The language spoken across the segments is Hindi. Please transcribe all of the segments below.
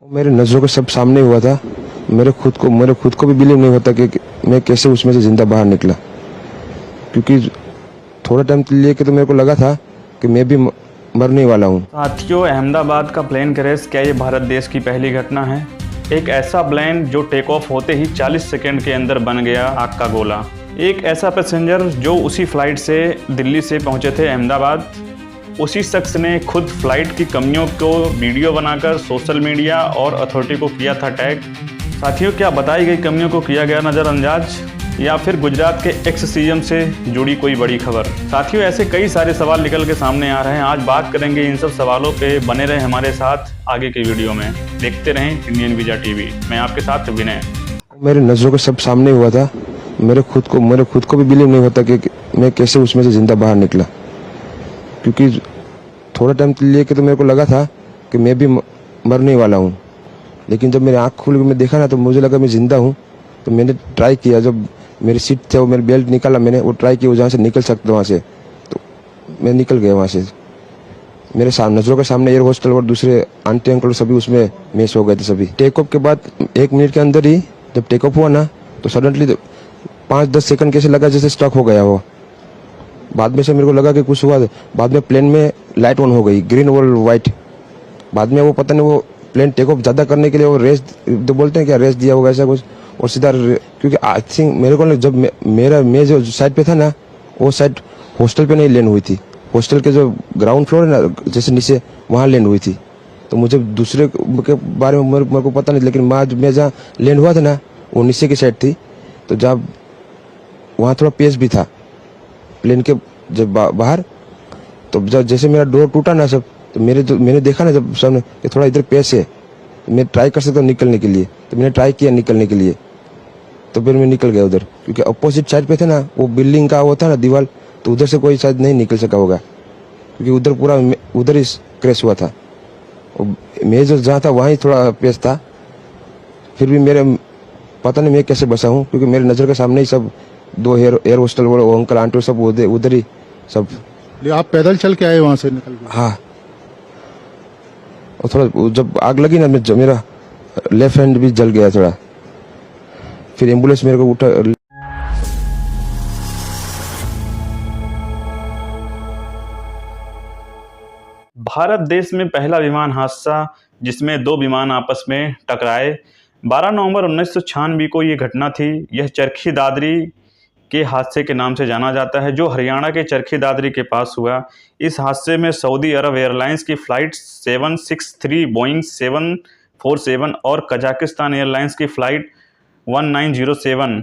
मेरे नज़रों के सब सामने हुआ था। मेरे खुद को भी बिलीव नहीं होता कि मैं कैसे उसमें से ज़िंदा बाहर निकला, क्योंकि थोड़ा टाइम लिए कि तो मेरे को लगा था कि मैं भी मरने वाला हूँ। साथियों, अहमदाबाद का प्लेन क्रैश क्या ये भारत देश की पहली घटना है? एक ऐसा प्लेन जो टेक ऑफ होते ही 40 सेकंड के अंदर बन गया आग का गोला। एक ऐसा पैसेंजर जो उसी फ्लाइट से दिल्ली से पहुंचे थे अहमदाबाद, उसी शख्स ने खुद फ्लाइट की कमियों को वीडियो बनाकर सोशल मीडिया और अथॉरिटी को किया था टैग। साथियों, क्या बताई गई कमियों को किया गया नज़रअंदाज, या फिर गुजरात के एक्स सीएम से जुड़ी कोई बड़ी खबर? साथियों, ऐसे कई सारे सवाल निकल के सामने आ रहे हैं। आज बात करेंगे इन सब सवालों पे। बने रहे हमारे साथ आगे के वीडियो में, देखते रहें इंडियन वीजा टीवी। मैं आपके साथ विनय। मेरे नज़रों के सब सामने हुआ था। मेरे खुद को भी बिलीव नहीं होता कि मैं कैसे उसमें से ज़िंदा बाहर निकला, क्योंकि थोड़ा टाइम लिए कि तो मेरे को लगा था कि मैं भी मरने वाला हूँ। लेकिन जब मेरी आँख खुल के मैं देखा ना, तो मुझे लगा मैं ज़िंदा हूँ। तो मैंने ट्राई किया, जब मेरी सीट थे वो मेरी बेल्ट निकाला, मैंने वो ट्राई किया, वो जहाँ से निकल सकता वहाँ से, तो मैं निकल गया वहाँ से। मेरे नज़रों के सामने एयर होस्टल और दूसरे आंटी अंकल सभी उसमें मिस हो गए थे सभी। टेक ऑफ के बाद 1 मिनट के अंदर ही जब टेक ऑफ हुआ ना, तो सडनली 5-10 सेकंड कैसे लगा जैसे स्टक हो गया वो। बाद में से मेरे को लगा कि कुछ हुआ। बाद में प्लेन में लाइट ऑन हो गई, ग्रीन और वाइट। बाद में वो पता नहीं, वो प्लेन टेक ऑफ ज़्यादा करने के लिए वो रेस तो बोलते हैं क्या, रेस दिया होगा ऐसा कुछ, और सीधा क्योंकि आई थिंक मेरे को जब मैं जो साइड पे था ना, वो साइड हॉस्टल पे नहीं लैंड हुई थी। हॉस्टल के जो ग्राउंड फ्लोर है ना, जैसे नीचे, वहाँ लैंड हुई थी। तो मुझे दूसरे के बारे में मेरे को पता नहीं, लेकिन मैं जहाँ लैंड हुआ था ना, वो नीचे की साइड थी। तो जब वहाँ थोड़ा पेस भी था प्लेन के जब बाहर, तो जब जैसे मेरा डोर टूटा ना सब, तो मैंने देखा ना जब सामने कि थोड़ा इधर पेस है, मैं ट्राई कर सकता हूँ निकलने के लिए। तो मैंने ट्राई किया निकलने के लिए, तो फिर मैं निकल गया उधर, क्योंकि अपोजिट साइड पे थे ना, वो बिल्डिंग का वो था ना दीवार, तो उधर से कोई शायद नहीं निकल सका होगा, क्योंकि उधर पूरा उधर ही क्रैश हुआ था। मैं जो जहाँ था वहाँ ही थोड़ा पेस था। फिर भी मेरे पता नहीं मैं कैसे बसा हूँ, क्योंकि मेरे नज़र के सामने ही सब 2 एयर होस्टल वो अंकल आंटी सब उधर ही सब। आप पैदल चल के आए वहां से निकल के? हाँ, और थोड़ा जब आग लगी ना, मेरा लेफ्ट हैंड भी जल गया थोड़ा। फिर एम्बुलेंस मेरे को उठा। भारत देश में पहला विमान हादसा जिसमें 2 विमान आपस में टकराए। 12 नवंबर 1996 को ये घटना थी। यह चरखी दादरी के हादसे के नाम से जाना जाता है, जो हरियाणा के चरखी दादरी के पास हुआ। इस हादसे में सऊदी अरब एयरलाइंस की फ़्लाइट 763, बोइंग 747 और कजाकिस्तान एयरलाइंस की फ़्लाइट 1907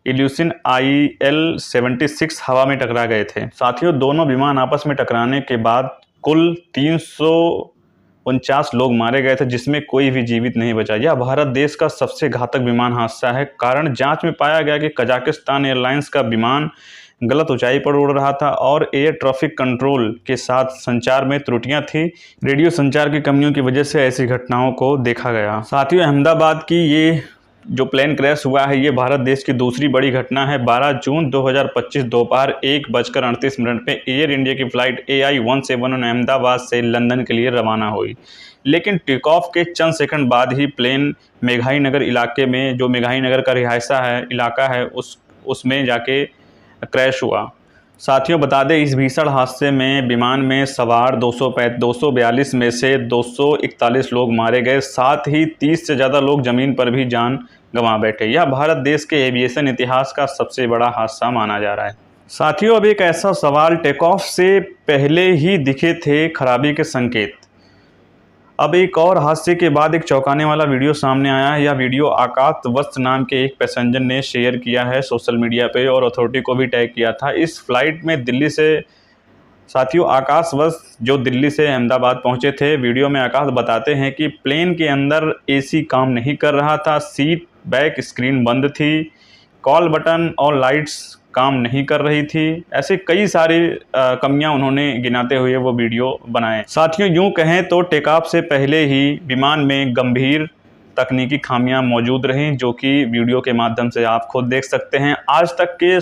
इल्यूसिन IL-76 हवा में टकरा गए थे। साथियों, दोनों विमान आपस में टकराने के बाद कुल 349 लोग मारे गए थे, जिसमें कोई भी जीवित नहीं बचा। यह भारत देश का सबसे घातक विमान हादसा है। कारण जांच में पाया गया कि कजाकिस्तान एयरलाइंस का विमान गलत ऊंचाई पर उड़ रहा था और एयर ट्रैफिक कंट्रोल के साथ संचार में त्रुटियां थी। रेडियो संचार की कमियों की वजह से ऐसी घटनाओं को देखा गया। साथियों, अहमदाबाद की ये जो प्लेन क्रैश हुआ है, ये भारत देश की दूसरी बड़ी घटना है। 12 जून 2025 दोपहर 1:38 पे एयर इंडिया की फ़्लाइट AI-171 अहमदाबाद से लंदन के लिए रवाना हुई, लेकिन टेक ऑफ के चंद सेकंड बाद ही प्लेन मेघाई नगर इलाके में, जो मेघाई नगर का रिहायशा है, इलाका है, उसमें जाके क्रैश हुआ। साथियों, बता दें, इस भीषण हादसे में विमान में सवार 242 में से 241 लोग मारे गए। साथ ही 30 से ज़्यादा लोग ज़मीन पर भी जान गंवा बैठे। यह भारत देश के एविएशन इतिहास का सबसे बड़ा हादसा माना जा रहा है। साथियों, अब एक ऐसा सवाल, टेक ऑफ से पहले ही दिखे थे खराबी के संकेत। अब एक और हादसे के बाद एक चौंकाने वाला वीडियो सामने आया है। यह वीडियो आकाश वत्स नाम के एक पैसेंजर ने शेयर किया है सोशल मीडिया पे, और अथॉरिटी को भी टैग किया था। इस फ्लाइट में दिल्ली से, साथियों, आकाश वत्स जो दिल्ली से अहमदाबाद पहुंचे थे। वीडियो में आकाश बताते हैं कि प्लेन के अंदर AC काम नहीं कर रहा था, सीट बैक स्क्रीन बंद थी, कॉल बटन और लाइट्स काम नहीं कर रही थी। ऐसे कई सारी कमियां उन्होंने गिनाते हुए वो वीडियो बनाए। साथियों, यूं कहें तो टेक ऑफ से पहले ही विमान में गंभीर तकनीकी खामियां मौजूद रहीं, जो कि वीडियो के माध्यम से आप खुद देख सकते हैं। आज तक के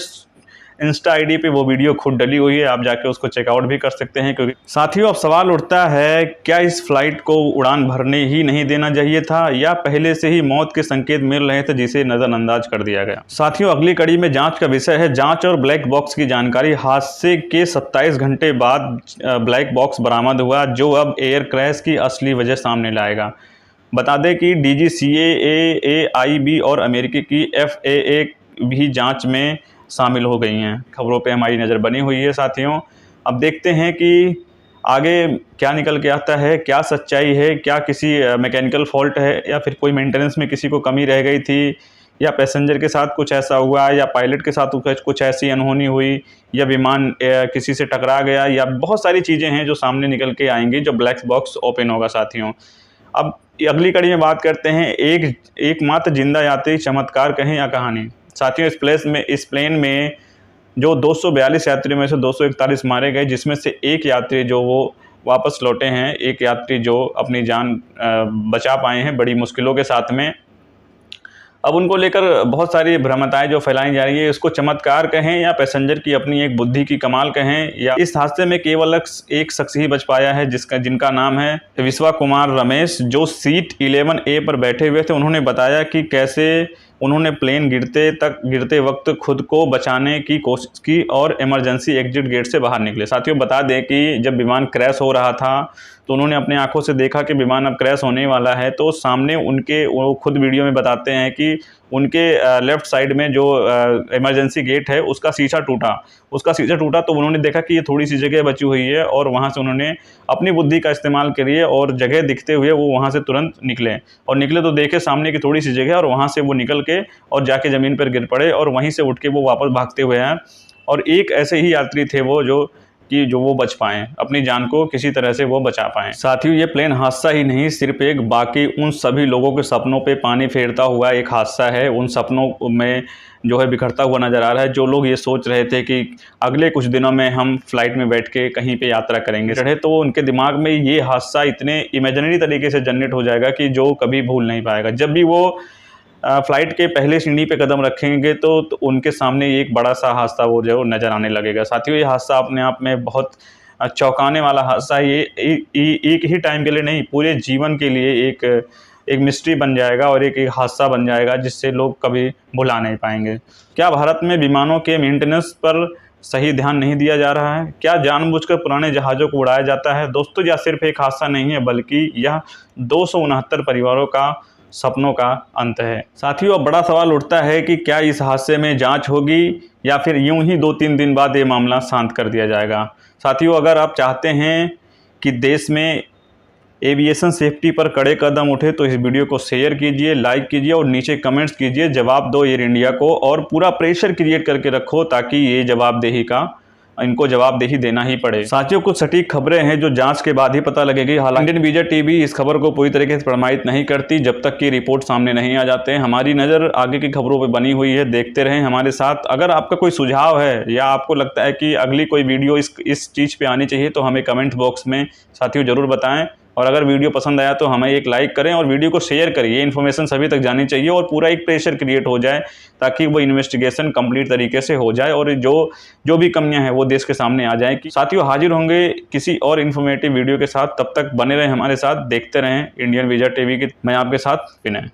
इंस्टा आईडी पे वो वीडियो खुद डली हुई है, आप जाके उसको चेकआउट भी कर सकते हैं। क्योंकि साथियों अब सवाल उठता है, क्या इस फ्लाइट को उड़ान भरने ही नहीं देना चाहिए था या पहले से ही मौत के संकेत मिल रहे थे जिसे नज़रअंदाज कर दिया गया। साथियों अगली कड़ी में जांच का विषय है जांच और ब्लैक बॉक्स की जानकारी। हादसे के 27 घंटे बाद ब्लैक बॉक्स बरामद हुआ जो अब एयर क्रैश की असली वजह सामने लाएगा। बता दें कि DGCA, AIB और अमेरिकी की FAA भी जांच में शामिल हो गई हैं। खबरों पे हमारी नज़र बनी हुई है साथियों। अब देखते हैं कि आगे क्या निकल के आता है, क्या सच्चाई है, क्या किसी मैकेनिकल फॉल्ट है या फिर कोई मेंटेनेंस में किसी को कमी रह गई थी या पैसेंजर के साथ कुछ ऐसा हुआ या पायलट के साथ कुछ ऐसी अनहोनी हुई या विमान किसी से टकरा गया, या बहुत सारी चीज़ें हैं जो सामने निकल के आएंगी जो ब्लैक बॉक्स ओपन होगा साथियों। अब अगली कड़ी में बात करते हैं एकमात्र जिंदा यात्री चमत्कार कहें या कहानी। साथियों इस प्लेन में जो 242 यात्रियों में से 241 मारे गए, जिसमें से एक यात्री जो वो वापस लौटे हैं, एक यात्री जो अपनी जान बचा पाए हैं बड़ी मुश्किलों के साथ में। अब उनको लेकर बहुत सारी भ्रमताएं जो फैलाई जा रही है, इसको चमत्कार कहें या पैसेंजर की अपनी एक बुद्धि की कमाल कहें, या इस हादसे में केवल एक शख्स ही बच पाया है जिनका नाम है विश्वा कुमार रमेश, जो सीट 11A पर बैठे हुए थे। उन्होंने बताया कि कैसे उन्होंने प्लेन गिरते वक्त खुद को बचाने की कोशिश की और इमरजेंसी एग्जिट गेट से बाहर निकले। साथियों बता दें कि जब विमान क्रैश हो रहा था तो उन्होंने अपने आंखों से देखा कि विमान अब क्रैश होने वाला है, तो सामने वो खुद वीडियो में बताते हैं कि उनके लेफ़्ट साइड में जो इमरजेंसी गेट है उसका शीशा टूटा तो उन्होंने देखा कि ये थोड़ी सी जगह बची हुई है और वहाँ से उन्होंने अपनी बुद्धि का इस्तेमाल करिए और जगह दिखते हुए वो वहाँ से तुरंत निकले तो देखे सामने की थोड़ी सी जगह और वहाँ से वो निकल के और जाके ज़मीन पर गिर पड़े और वहीं से उठ के वो वापस भागते हुए हैं। और एक ऐसे ही यात्री थे वो जो वो बच पाएँ, अपनी जान को किसी तरह से वो बचा पाएँ। साथियों ये प्लेन हादसा ही नहीं, सिर्फ एक बाकी उन सभी लोगों के सपनों पे पानी फेरता हुआ एक हादसा है। उन सपनों में जो है बिखरता हुआ नज़र आ रहा है। जो लोग ये सोच रहे थे कि अगले कुछ दिनों में हम फ्लाइट में बैठ के कहीं पे यात्रा करेंगे चढ़े, तो उनके दिमाग में ये हादसा इतने इमेजिनरी तरीके से जनरेट हो जाएगा कि जो कभी भूल नहीं पाएगा। जब भी वो फ्लाइट के पहले सीढ़ी पे कदम रखेंगे तो उनके सामने एक बड़ा सा हादसा वो जो नज़र आने लगेगा। साथियों ये हादसा अपने आप में बहुत चौंकाने वाला हादसा है। ये एक ही टाइम के लिए नहीं, पूरे जीवन के लिए एक मिस्ट्री बन जाएगा और एक हादसा बन जाएगा जिससे लोग कभी भुला नहीं पाएंगे। क्या भारत में विमानों के मेंटेनेंस पर सही ध्यान नहीं दिया जा रहा है? क्या जानबूझकर पुराने जहाज़ों को उड़ाया जाता है? दोस्तों यह सिर्फ एक हादसा नहीं है बल्कि यह 269 परिवारों का सपनों का अंत है। साथियों अब बड़ा सवाल उठता है कि क्या इस हादसे में जांच होगी या फिर यूं ही 2-3 दिन बाद ये मामला शांत कर दिया जाएगा। साथियों अगर आप चाहते हैं कि देश में एविएशन सेफ्टी पर कड़े कदम उठे तो इस वीडियो को शेयर कीजिए, लाइक कीजिए और नीचे कमेंट्स कीजिए, जवाब दो एयर इंडिया को और पूरा प्रेशर क्रिएट करके रखो ताकि ये इनको जवाबदेही देना ही पड़े। साथियों कुछ सटीक खबरें हैं जो जांच के बाद ही पता लगेगी। हालांकि इंडियन विजय टीवी इस खबर को पूरी तरीके से प्रमाणित नहीं करती जब तक कि रिपोर्ट सामने नहीं आ जाते। हमारी नज़र आगे की खबरों पर बनी हुई है, देखते रहें हमारे साथ। अगर आपका कोई सुझाव है या आपको लगता है कि अगली कोई वीडियो इस चीज़ पर आनी चाहिए तो हमें कमेंट बॉक्स में साथियों ज़रूर बताएं। और अगर वीडियो पसंद आया तो हमें एक लाइक करें और वीडियो को शेयर करिए। ये इन्फॉर्मेशन सभी तक जानी चाहिए और पूरा एक प्रेशर क्रिएट हो जाए ताकि वो इन्वेस्टिगेशन कंप्लीट तरीके से हो जाए और जो भी कमियां हैं वो देश के सामने आ जाएं। कि साथियों हाजिर होंगे किसी और इन्फॉर्मेटिव वीडियो के साथ, तब तक बने रहें हमारे साथ, देखते रहें इंडियन विजय टीवी की। मैं आपके साथ विनय।